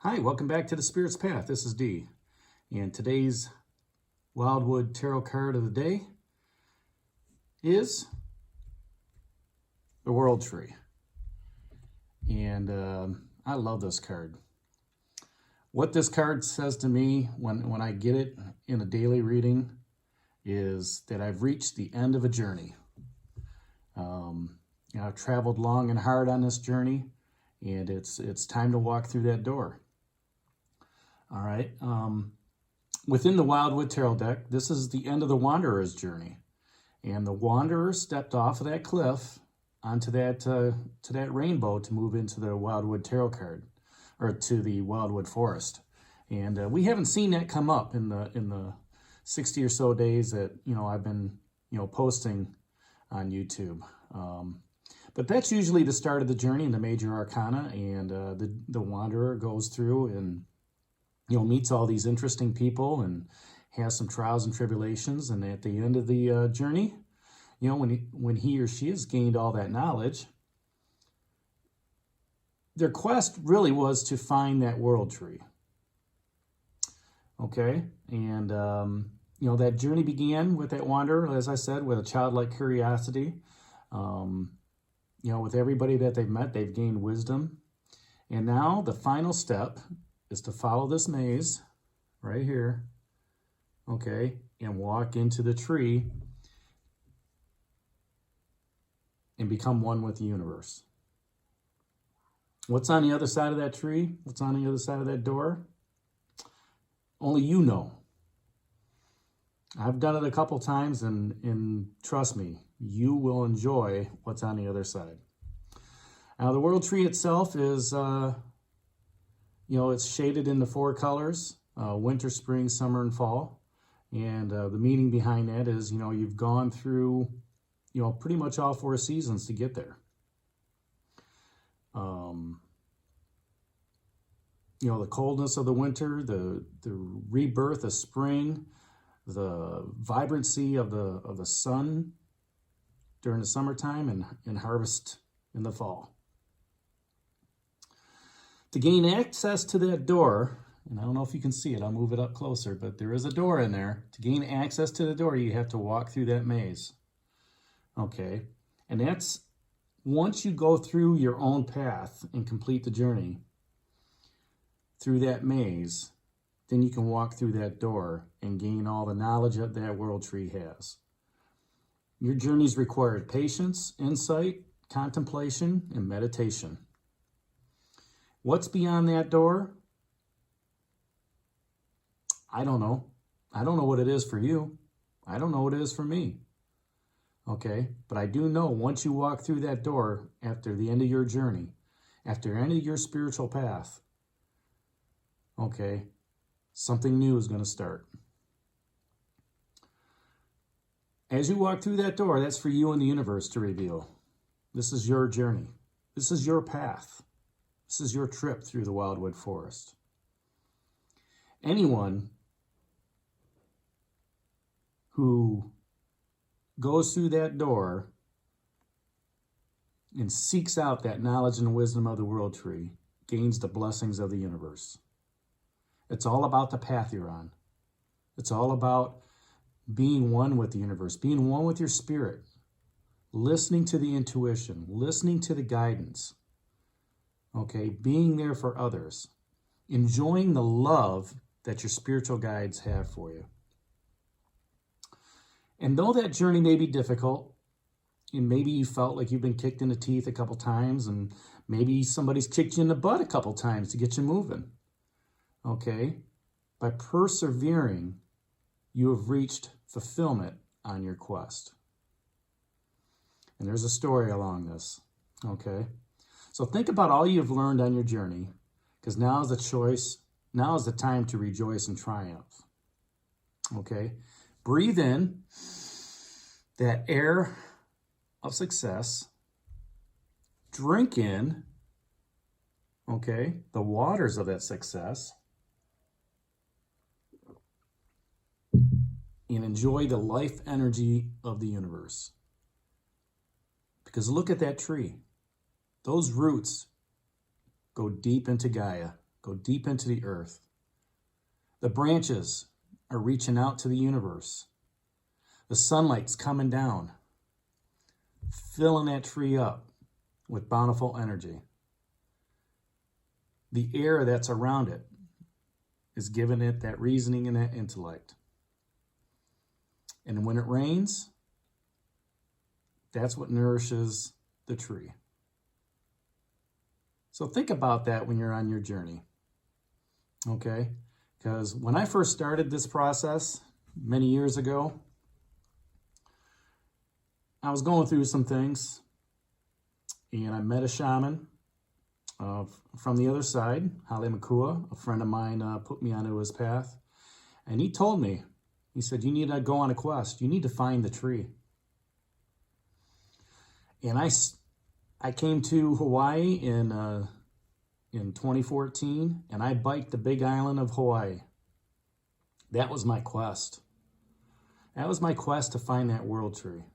Hi, welcome back to the Spirit's Path. This is Dee, and today's Wildwood Tarot card of the day is the World Tree. And I love this card. What this card says to me when I get it in a daily reading is that I've reached the end of a journey. I've traveled long and hard on this journey, and it's time to walk through that door. All right. Within the Wildwood Tarot deck, this is the end of the Wanderer's journey. And the Wanderer stepped off of that cliff onto that to that rainbow to move into the Wildwood Tarot card, or to the Wildwood Forest. And we haven't seen that come up in the 60 or so days that I've been posting on YouTube. But that's usually the start of the journey in the major arcana, and the Wanderer goes through and meets all these interesting people and has some trials and tribulations. And at the end of the journey, when he or she has gained all that knowledge, their quest really was to find that world tree. Okay, and that journey began with that wanderer, as I said, with a childlike curiosity. With everybody that they've met, they've gained wisdom. And now the final step is to follow this maze right here, okay, and walk into the tree and become one with the universe. What's on the other side of that tree? What's on the other side of that door? Only you know. I've done it a couple times, and trust me, you will enjoy what's on the other side. Now, the world tree itself is it's shaded into 4 colors, winter, spring, summer, and fall. And the meaning behind that is, you've gone through, pretty much all 4 seasons to get there. The coldness of the winter, the rebirth of spring, the vibrancy of the sun during the summertime, and harvest in the fall. To gain access to that door, and I don't know if you can see it, I'll move it up closer, but there is a door in there. To gain access to the door, you have to walk through that maze. Okay, and that's once you go through your own path and complete the journey through that maze, then you can walk through that door and gain all the knowledge that that world tree has. Your journey's required patience, insight, contemplation, and meditation. What's beyond that door? I don't know. I don't know what it is for you. I don't know what it is for me. Okay, but I do know once you walk through that door after the end of your journey, after the end of your spiritual path, okay, something new is going to start. As you walk through that door, that's for you and the universe to reveal. This is your journey. This is your path. This is your trip through the Wildwood Forest. Anyone who goes through that door and seeks out that knowledge and wisdom of the world tree gains the blessings of the universe. It's all about the path you're on. It's all about being one with the universe, being one with your spirit, listening to the intuition, listening to the guidance, okay, being there for others, enjoying the love that your spiritual guides have for you. And though that journey may be difficult, and maybe you felt like you've been kicked in the teeth a couple times, and maybe somebody's kicked you in the butt a couple times to get you moving, okay, by persevering, you have reached fulfillment on your quest. And there's a story along this, okay? So think about all you've learned on your journey, because now is the choice, now is the time to rejoice and triumph, okay? Breathe in that air of success. Drink in, okay, the waters of that success. And enjoy the life energy of the universe. Because look at that tree. Those roots go deep into Gaia. go deep into the earth. The branches are reaching out to the universe. The sunlight's coming down, filling that tree up with bountiful energy. The air that's around it is giving it that reasoning and that intellect. And when it rains, that's what nourishes the tree. So think about that when you're on your journey, okay? Because when I first started this process many years ago, I was going through some things, and I met a shaman from the other side, Hale Makua. A friend of mine put me onto his path, and he told me, he said, you need to go on a quest. You need to find the tree. And I came to Hawaii in 2014, and I biked the Big Island of Hawaii. That was my quest. That was my quest to find that world tree.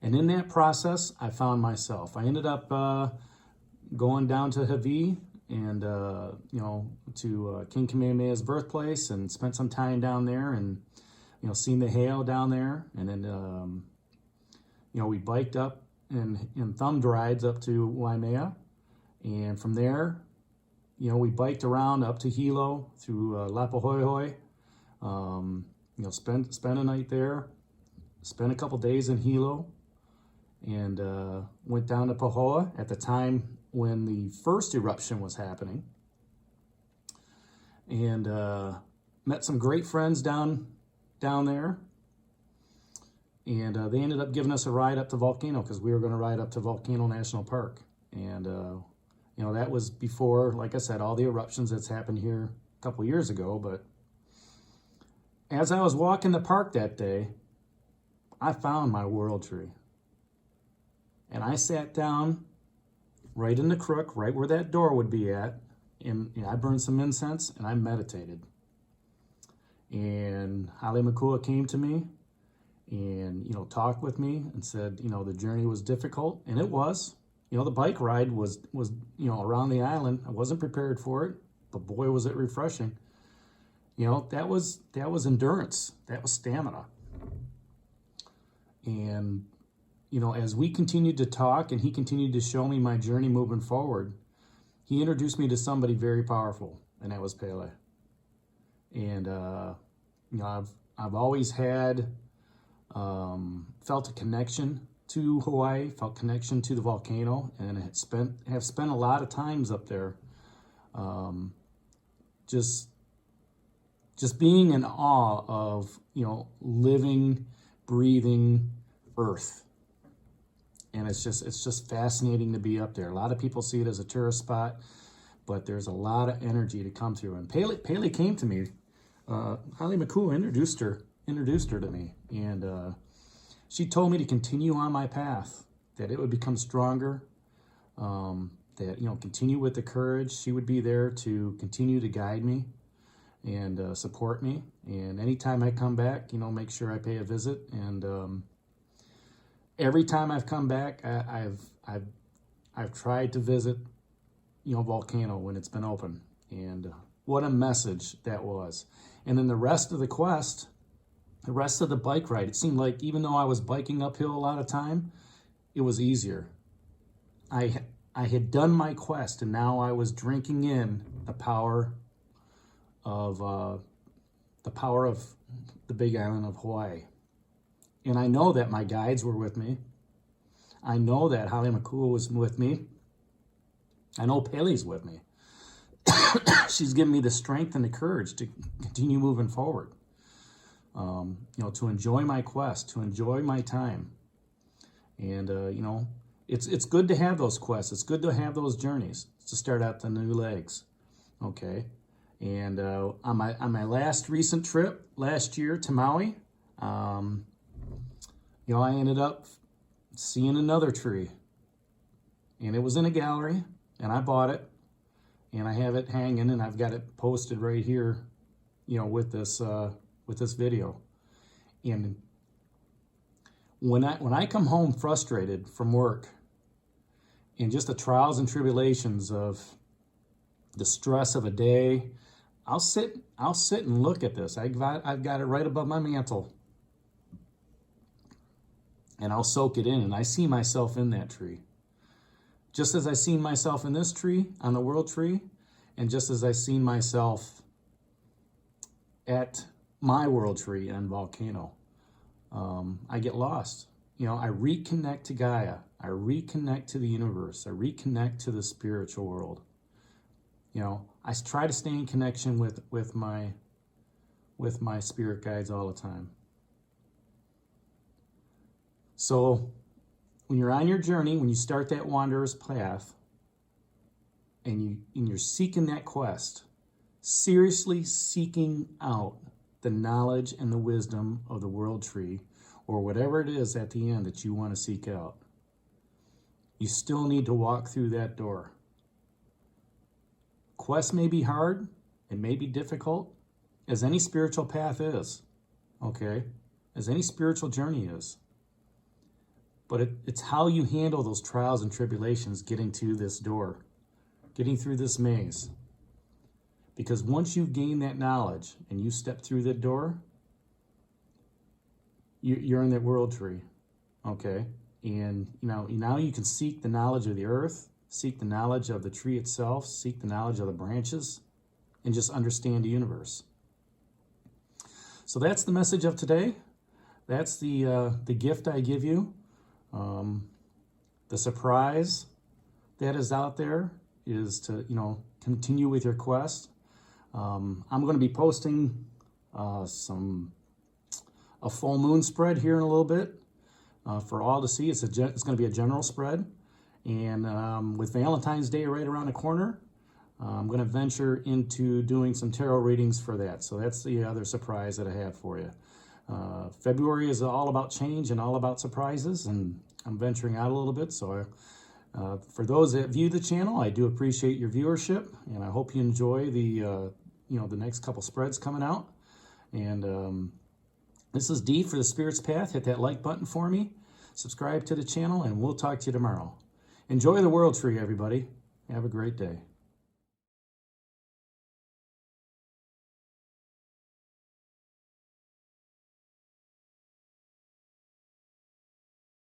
And in that process, I found myself. I ended up going down to Hawaii and, to King Kamehameha's birthplace, and spent some time down there, and, seen the heiau down there. And then, we biked up in thumbed rides up to Waimea. And from there, we biked around up to Hilo through Lapahoihoi. Spent a night there, spent a couple days in Hilo, and went down to Pahoa at the time when the first eruption was happening, and met some great friends down there, and they ended up giving us a ride up to Volcano, because we were going to ride up to Volcano National Park. And that was before, like I said, all the eruptions that's happened here a couple years ago. But as I was walking the park that day, I found my world tree. And I sat down right in the crook, right where that door would be at, and I burned some incense and I meditated. And Hale Makua came to me and, talked with me and said, the journey was difficult, and it was. The bike ride was around the island. I wasn't prepared for it, but boy, was it refreshing. That was endurance. That was stamina. And, as we continued to talk and he continued to show me my journey moving forward, he introduced me to somebody very powerful, and that was Pele. And, I've always had, felt a connection to Hawaii, felt connection to the volcano, and have spent a lot of times up there, just being in awe of, living, breathing Earth. And it's just fascinating to be up there. A lot of people see it as a tourist spot, but there's a lot of energy to come through. And Pele came to me. Hale Makua introduced her to me, and she told me to continue on my path, that it would become stronger, that, continue with the courage. She would be there to continue to guide me and support me. And anytime I come back, make sure I pay a visit. And every time I've come back, I've tried to visit, Volcano when it's been open. And what a message that was. And then the rest of the quest, the rest of the bike ride, it seemed like even though I was biking uphill a lot of time, it was easier. I had done my quest, and now I was drinking in the power of the Big Island of Hawaii. And I know that my guides were with me. I know that Hale Makua was with me. I know Pele's with me. She's given me the strength and the courage to continue moving forward. To enjoy my quest, to enjoy my time. And, it's good to have those quests. It's good to have those journeys to start out the new legs. Okay. And on my last recent trip last year to Maui, I ended up seeing another tree. And it was in a gallery, and I bought it. And I have it hanging, and I've got it posted right here, with this video. And when I come home frustrated from work, and just the trials and tribulations of the stress of a day, I'll sit and look at this. I've got it right above my mantle. And I'll soak it in, and I see myself in that tree. Just as I seen myself in this tree, on the world tree, and just as I seen myself at my world tree and volcano. I get lost. You know, I reconnect to Gaia. I reconnect to the universe. I reconnect to the spiritual world. You know, I try to stay in connection with my spirit guides all the time. So when you're on your journey, when you start that wanderer's path, and you're seeking that quest, seriously seeking out the knowledge and the wisdom of the world tree, or whatever it is at the end that you want to seek out, you still need to walk through that door. Quest may be hard, it may be difficult, as any spiritual path is, okay? As any spiritual journey is. But it's how you handle those trials and tribulations getting to this door, getting through this maze. Because once you've gained that knowledge and you step through that door, you're in that world tree, okay? And now you can seek the knowledge of the earth, seek the knowledge of the tree itself, seek the knowledge of the branches, and just understand the universe. So that's the message of today. That's the gift I give you. The surprise that is out there is to, continue with your quest. I'm going to be posting a full moon spread here in a little bit for all to see. It's going to be a general spread. And with Valentine's Day right around the corner, I'm going to venture into doing some tarot readings for that. So that's the other surprise that I have for you. February is all about change and all about surprises, and I'm venturing out a little bit. So for those that view the channel, I do appreciate your viewership, and I hope you enjoy the next couple spreads coming out. And this is Dee for the Spirit's Path. Hit that like button for me, subscribe to the channel, and we'll talk to you tomorrow. Enjoy the world tree, everybody. Have a great day.